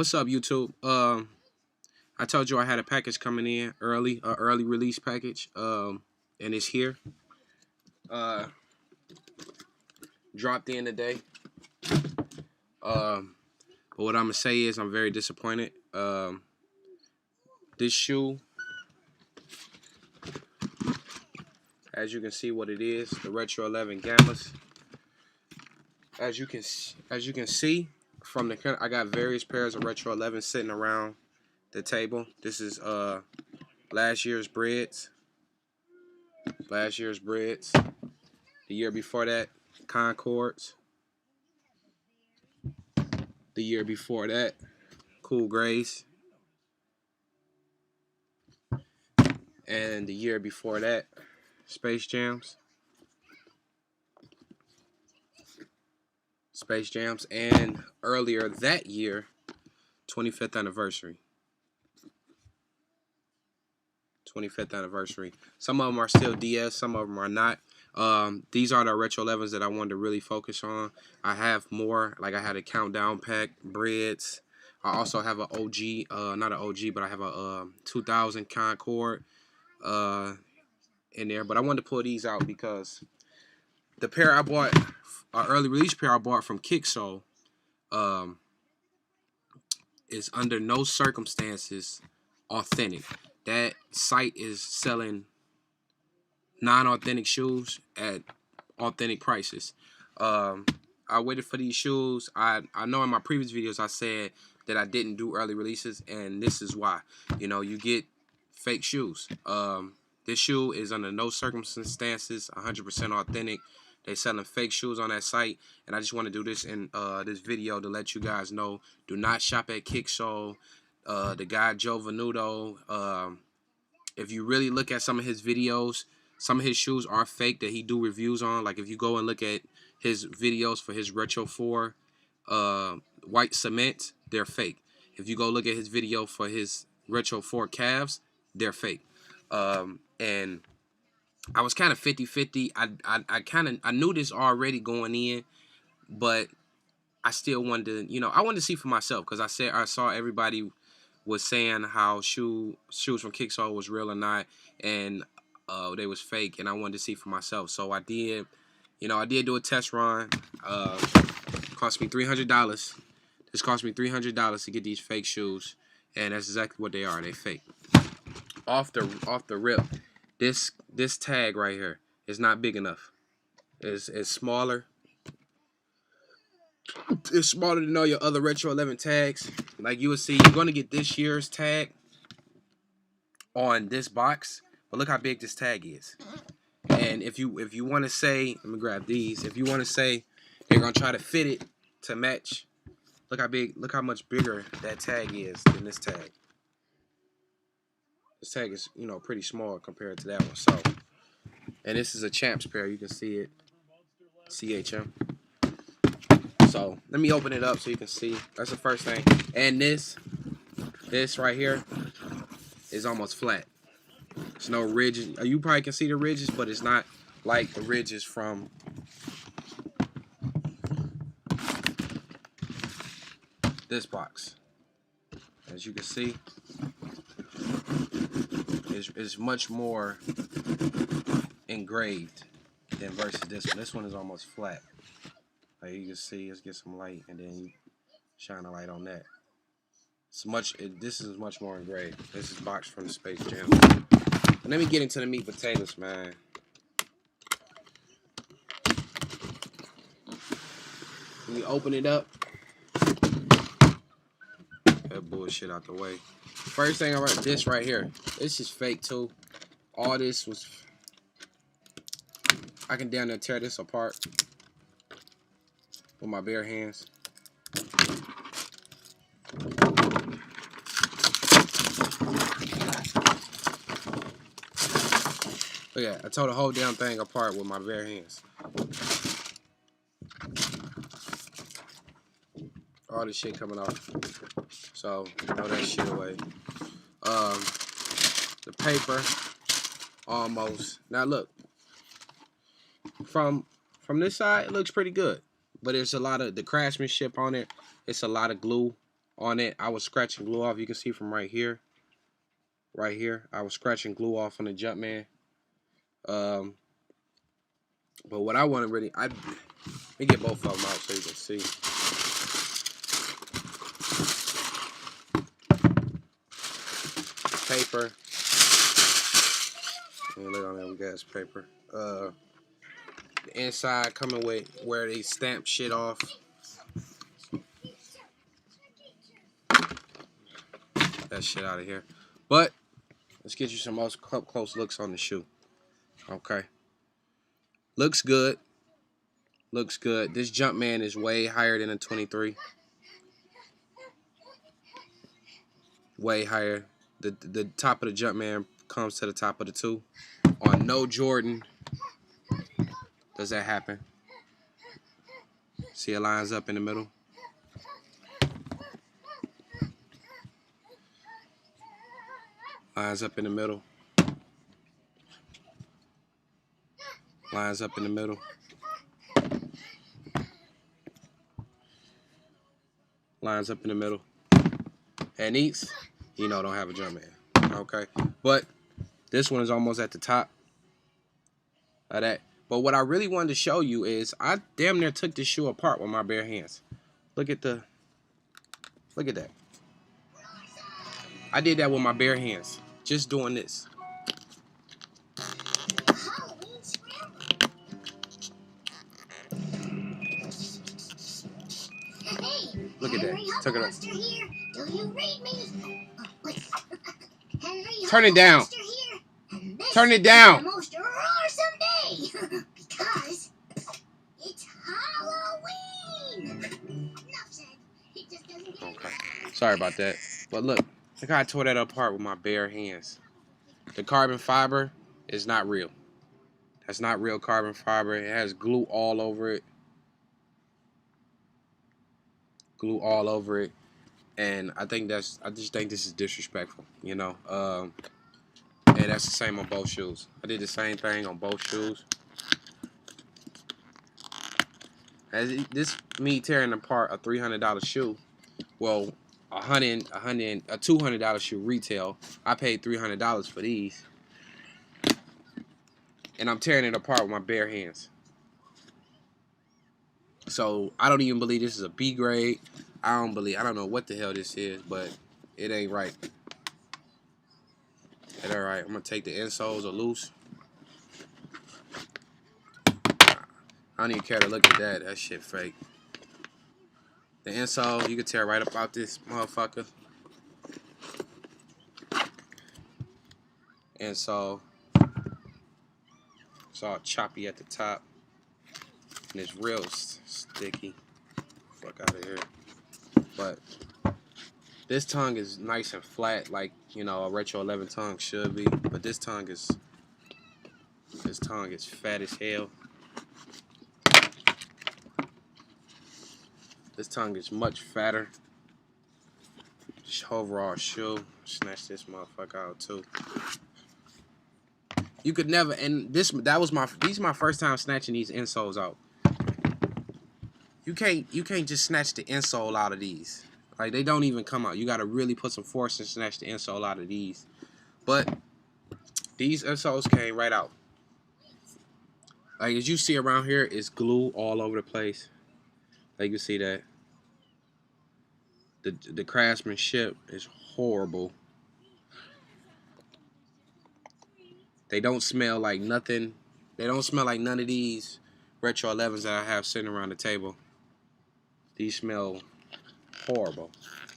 What's up, YouTube? I told you I had a package coming in early, early release package. And it's here. Dropped in today. But what I'm gonna say is I'm very disappointed. This shoe, as you can see, what it is, the Retro 11 Gammas. As you can see from the, I got various pairs of Retro 11 sitting around the table. This is last year's breads. The year before that, Concords. The year before that, Cool Grays. And the year before that, Space Jams. And earlier that year, 25th anniversary. 25th anniversary. Some of them are still DS, some of them are not. These are the Retro 11s that I wanted to really focus on. I have more, like I had a countdown pack, breads. I also have an OG, not an OG, but I have a 2000 Concord in there. But I wanted to pull these out because the pair I bought, an early release pair I bought from KickSole, is under no circumstances authentic. That site is selling non-authentic shoes at authentic prices. I waited for these shoes. I know in my previous videos I said that I didn't do early releases, and this is why. You know, you get fake shoes. This shoe is under no circumstances 100% authentic. They're selling fake shoes on that site, and I just want to do this in this video to let you guys know. Do not shop at KickSole. The guy Joe Venuto, if you really look at some of his videos, some of his shoes are fake that he do reviews on. Like if you go and look at his videos for his Retro 4 white cement, they're fake. If you go look at his video for his Retro 4 calves, they're fake. And I was kind of 50-50. I knew this already going in, but I still wanted to, you know, I wanted to see for myself because I saw everybody was saying how shoes from KickSole was real or not, and they was fake, and I wanted to see for myself. So I did, you know, I did do a test run. Cost me $300. This cost me $300 to get these fake shoes, and that's exactly what they are. They fake. Off the rip, this tag right here is not big enough. It's smaller. It's smaller than all your other Retro 11 tags. Like you will see, you're gonna get this year's tag on this box, but look how big this tag is. And if you want to say, let me grab these. If you want to say they're gonna try to fit it to match, look how much bigger that tag is than this tag. This tag is, you know, pretty small compared to that one. So, and this is a Champs pair. You can see it, CHM. So let me open it up so you can see. That's the first thing. And this right here is almost flat. There's no ridges. You probably can see the ridges, but it's not like the ridges from this box. As you can see, is much more engraved than versus this one. This one is almost flat. Like you can see, let's get some light, and then you shine a light on that. This is much more engraved. This is boxed from the Space Jam. And let me get into the meat potatoes, man. When you open it up, that bullshit out the way. First thing I write, this right here. This is fake too. All this was. I can down there tear this apart with my bare hands. Look at that. I tore the whole damn thing apart with my bare hands. All this shit coming off. So, throw that shit away. The paper, almost. Now look. From this side, it looks pretty good. But there's a lot of the craftsmanship on it. It's a lot of glue on it. I was scratching glue off. You can see from right here. Right here. I was scratching glue off on the Jumpman. But what I want to really... let me get both of them out so you can see. Paper. Look on there, we got paper. The inside coming with where they stamp shit off. That shit out of here. But let's get you some most up close looks on the shoe. Okay. Looks good. Looks good. This Jumpman is way higher than a 23. Way higher. The top of the Jumpman comes to the top of the 2. On no Jordan does that happen. See, it lines up in the middle. Lines up in the middle. Lines up in the middle. Lines up in the middle. And these, you know, don't have a Jumpman. Okay. But this one is almost at the top of that. But what I really wanted to show you is I damn near took this shoe apart with my bare hands. Look at that. I did that with my bare hands. Just doing this. Look at that. Took it up. Turn it down. Turn it down. Most awesome day because it's Halloween. Okay. Sorry about that. But look how I tore that apart with my bare hands. The carbon fiber is not real. That's not real carbon fiber. It has glue all over it. Glue all over it. And I just think this is disrespectful, you know. And that's the same on both shoes. I did the same thing on both shoes. This me tearing apart a $300 shoe. Well, a $200 shoe retail. I paid $300 for these. And I'm tearing it apart with my bare hands. So I don't even believe this is a B grade. I don't know what the hell this is, but it ain't right. It all right. I'm gonna take the insoles are loose. I don't even care to look at that. That shit fake. The insole, you can tear right up out this motherfucker. Insole. It's all choppy at the top. And it's real sticky. Fuck out of here. But this tongue is nice and flat, like, you know, a Retro 11 tongue should be. But this tongue is fat as hell. This tongue is much fatter. Just overall shoe. Snatch this motherfucker out too. You could never, and these are my first time snatching these insoles out. You can't just snatch the insole out of these. Like, they don't even come out. You gotta really put some force and snatch the insole out of these. But these insoles came right out. Like, as you see around here, it's glue all over the place. Like, you can see that. The craftsmanship is horrible. They don't smell like nothing. They don't smell like none of these Retro 11s that I have sitting around the table. These smell horrible.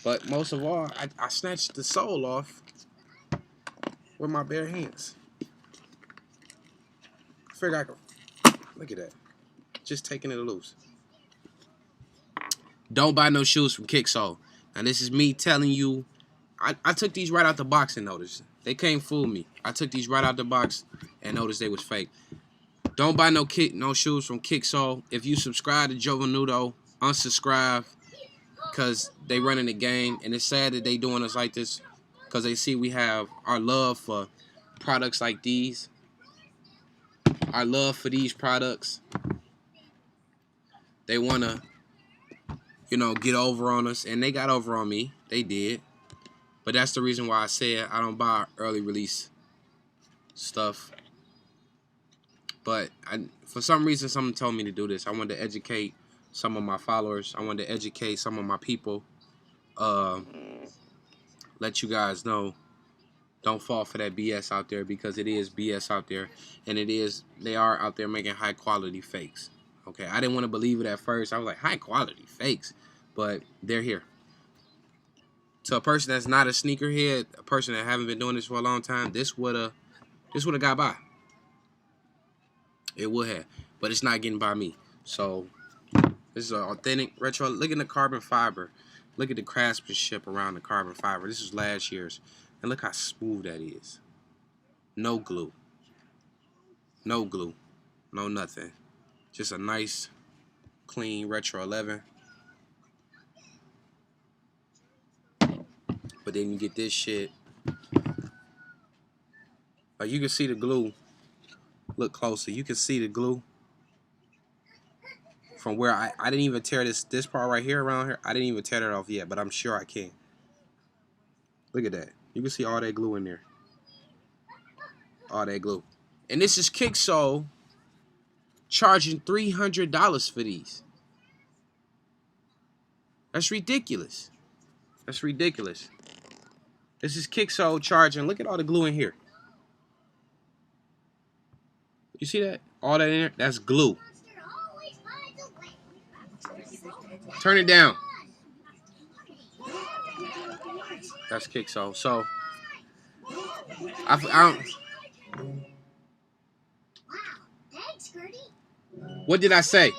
But most of all, I snatched the sole off with my bare hands. I figured I could. Look at that. Just taking it loose. Don't buy no shoes from KickSole. Now, this is me telling you. I took these right out the box and noticed. They can't fool me. I took these right out the box and noticed they was fake. Don't buy no shoes from KickSole. If you subscribe to Joe Venuto, unsubscribe, because they running the game. And it's sad that they doing us like this, because they see we have our love for products like these. Our love for these products. They want to you know, get over on us, and they got over on me. They did. But that's the reason why I said I don't buy early release stuff. But for some reason, someone told me to do this. I wanted to educate some of my followers. I wanted to educate some of my people. Let you guys know, don't fall for that BS out there, because it is BS out there, and they are out there making high quality fakes. Okay, I didn't want to believe it at first. I was like, high quality fakes, but they're here. To a person that's not a sneakerhead, a person that haven't been doing this for a long time, this would have got by. It would have, but it's not getting by me. So this is an authentic retro. Look at the carbon fiber. Look at the craftsmanship around the carbon fiber. This is last year's, and look how smooth that is. No glue. No glue. No nothing. Just a nice, clean retro 11. But then you get this shit. Like, you can see the glue. Look closer. You can see the glue. From where I didn't even tear this part right here around here. I didn't even tear that off yet, but I'm sure I can. Look at that. You can see all that glue in there. All that glue. And this is KickSole charging $300 for these. That's ridiculous. That's ridiculous. This is KickSole charging. Look at all the glue in here. You see that? All that in there? That's glue. Turn it down. That's KickSole. So, I don't. What did I say?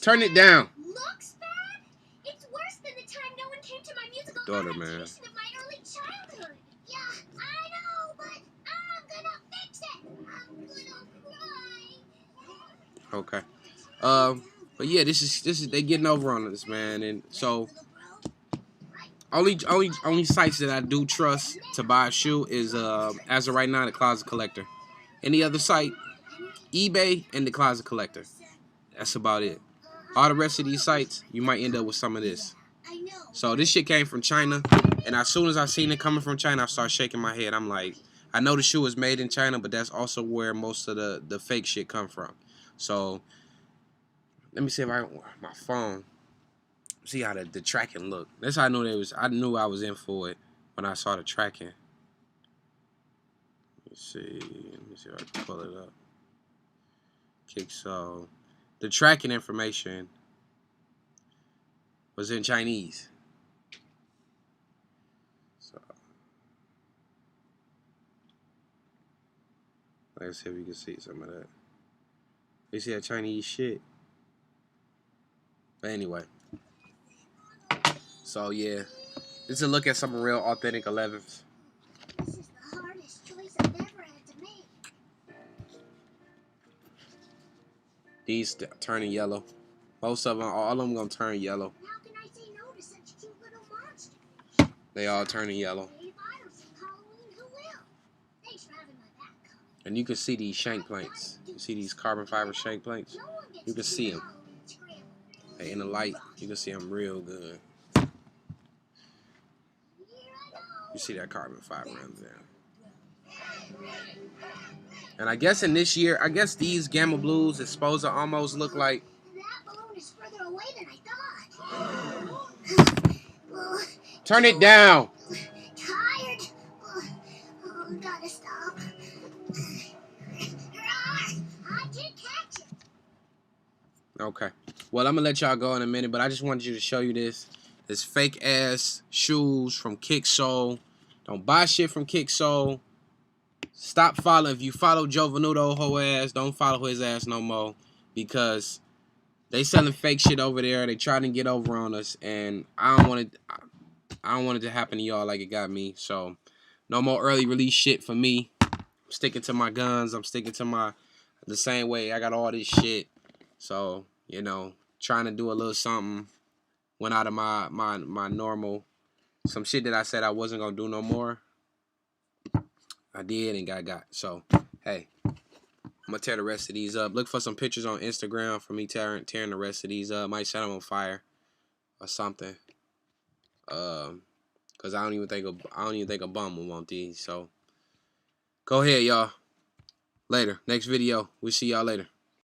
Turn it down. Looks bad. It's worse than the time no one came to my musical adaptation of my early childhood. Yeah, I know, but I'm gonna fix it. I'm gonna cry. Okay. But yeah, this is they getting over on us, man, and so only sites that I do trust to buy a shoe is as of right now, the Closet Collector. Any other site, eBay and the Closet Collector. That's about it. All the rest of these sites, you might end up with some of this. So this shit came from China, and as soon as I seen it coming from China, I started shaking my head. I'm like, I know the shoe is made in China, but that's also where most of the fake shit come from. So let me see if my phone. See how the tracking look. That's how I knew I knew I was in for it when I saw the tracking. Let me see if I can pull it up. KickSole. The tracking information was in Chinese. So let's see if you can see some of that. You see that Chinese shit? But anyway. So yeah. This is a look at some real authentic 11s. This is the hardest choice I've ever had to make. These turning yellow. Most of them, all of them gonna turn yellow. How can I say no to such cute little monsters? They all turning yellow. If I don't sing Halloween, who will? Thanks for having my back. And you can see these shank planks. You see these carbon fiber shank planks? You can see them. Hey, in the light, you can see them real good. You see that carbon fiber in there. And I guess in this year, I guess these Gamma Blues is supposed to almost look like. That balloon is further away than I thought. Turn it down. Tired. Gotta stop. I can't catch it. Okay. Well, I'm gonna let y'all go in a minute, but I just wanted you to show you this. This fake ass shoes from KickSole. Don't buy shit from KickSole. Stop following. If you follow Joe Venuto whole ass, don't follow his ass no more, because they selling fake shit over there. They trying to get over on us, and I don't want it to happen to y'all like it got me. So no more early release shit for me. I'm sticking to my guns. I'm sticking to the same way. I got all this shit. So, you know, trying to do a little something. Went out of my normal, some shit that I said I wasn't gonna do no more. I did and got. So, hey, I'm gonna tear the rest of these up. Look for some pictures on Instagram for me tearing the rest of these up. Might set them on fire. or something. Cause I don't even think a bum will want these. So go ahead, y'all. Later. Next video. We'll see y'all later.